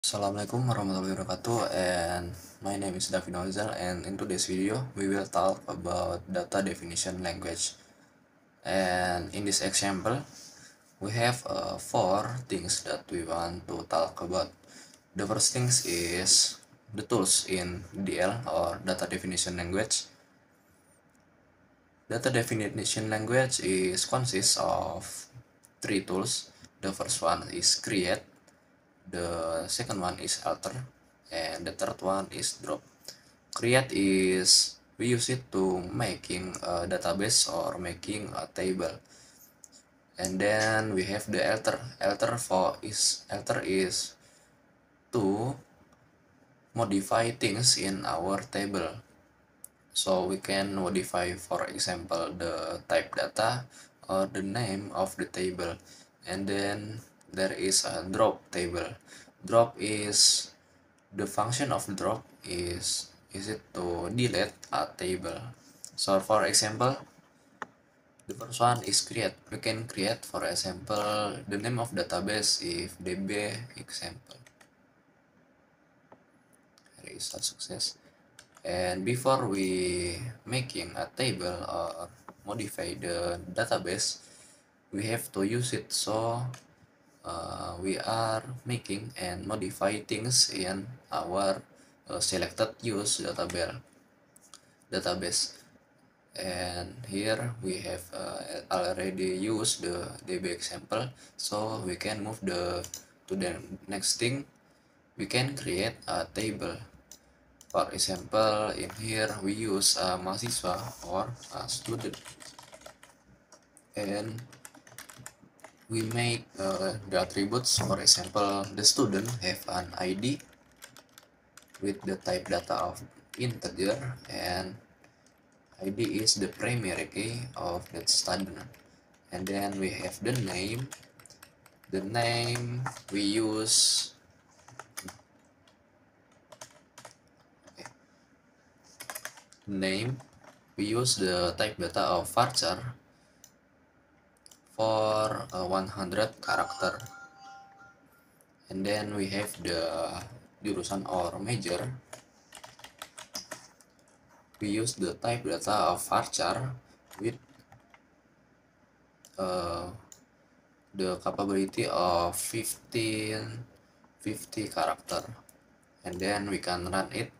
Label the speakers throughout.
Speaker 1: Assalamualaikum warahmatullahi wabarakatuh, and my name is David Nozel, and in today's video we will talk about data definition language. And in this example we have four things that we want to talk about. The first things is the tools in DL or data definition language. Data definition language is consists of three tools. The first one is create, the second one is alter, and the third one is drop. Create is we use it to making a database or making a table. And then we have the alter. Alter is to modify things in our table. So we can modify, for example, the type data or the name of the table. And then there is a drop table. Drop is the function of drop is it to delete a table. So for example, the first one is create. We can create, for example, the name of database if db example. There is a success. And before we making a table or modify the database, we have to use it. So we are making and modify things in our selected use database. And here we have already used the db example, so we can move to the next thing. We can create a table. For example, in here we use a mahasiswa or a student, and we make the attributes. For example, the student have an id with the type data of integer, and id is the primary key of that student. And then we have the name. The name we use the type data of varchar for 100 character. And then we have the jurusan or major. We use the type data of varchar with the capability of 50 character. And then we can run it.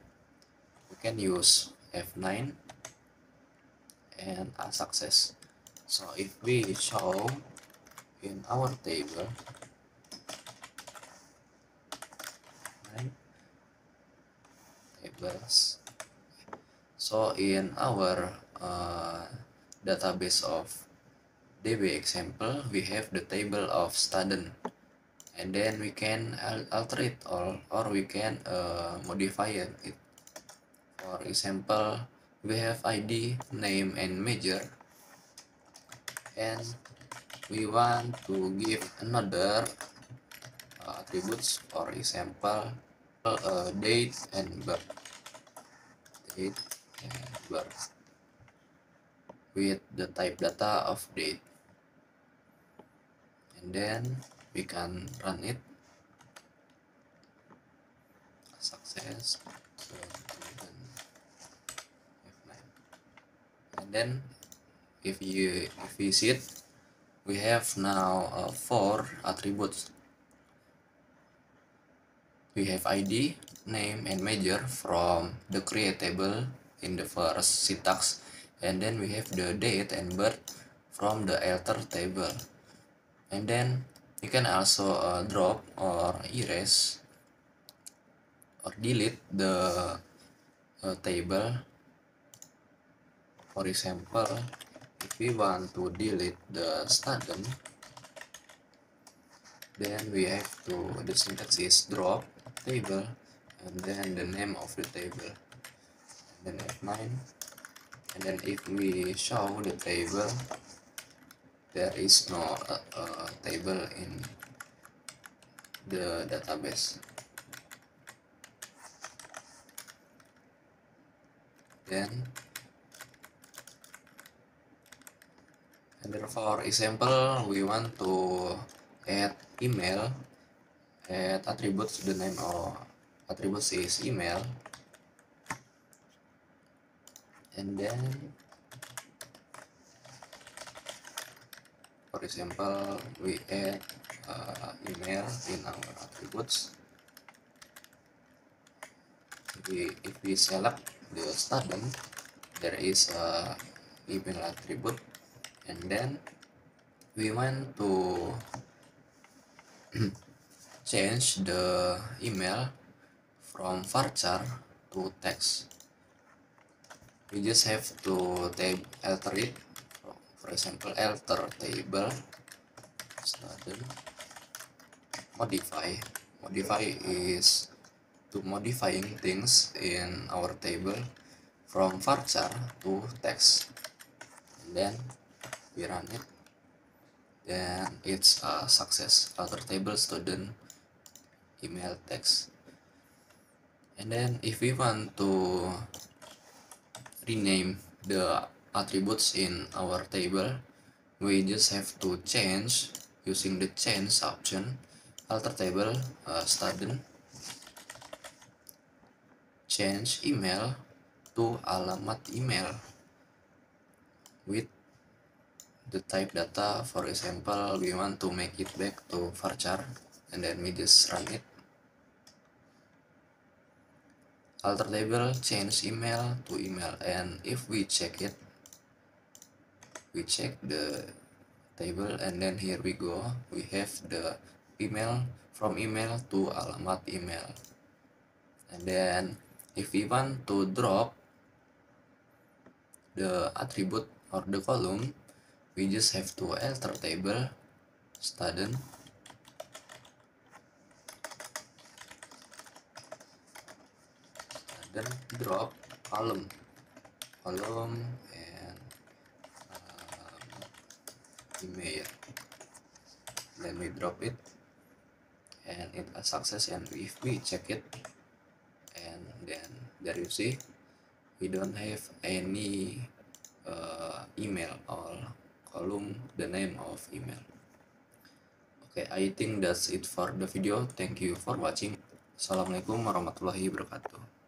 Speaker 1: We can use F9 and a success. So if we show in our table, tables, so in our database of db example, we have the table of student, and then we can alter it or we can modify it. For example, we have id, name, and major, and we want to give another attributes. For example, date and birth. With the type data of date, and then we can run it. Success. So F9. And then if we see it, we have now 4 attributes. We have id, name, and major from the create table in the first syntax, and then we have the date and birth from the alter table. And then you can also drop or erase or delete the table. For example, if we want to delete the student, then we have to, the syntax is drop table and then the name of the table, and then F9. And then if we show the table, there is no table in the database. Then and for example, we want to add email, Add attributes, the name of attributes is email, and then for example we add email in our attributes. If we select the student, there is a email attribute, and then we want to change the email from varchar to text. We just have to alter it. For example, alter table student modify. Modify is to modifying things in our table from varchar to text, and then we run it, then it's a success. Alter table student email text. And then if we want to rename the attributes in our table, we just have to change using the change option, alter table student change email to alamat email with the type data. For example, we want to make it back to varchar, and then we just run it. Alter table change email to email, and if we check it, we check the table, and then here we go, we have the email from email to alamat email. And then if we want to drop the attribute or the column, we just have to alter table student drop column and email, then we drop it, and it a success. And if we check it, and then there you see we don't have any email or column the name of email. Okay, I think that's it for the video. Thank you for watching. Assalamualaikum warahmatullahi wabarakatuh.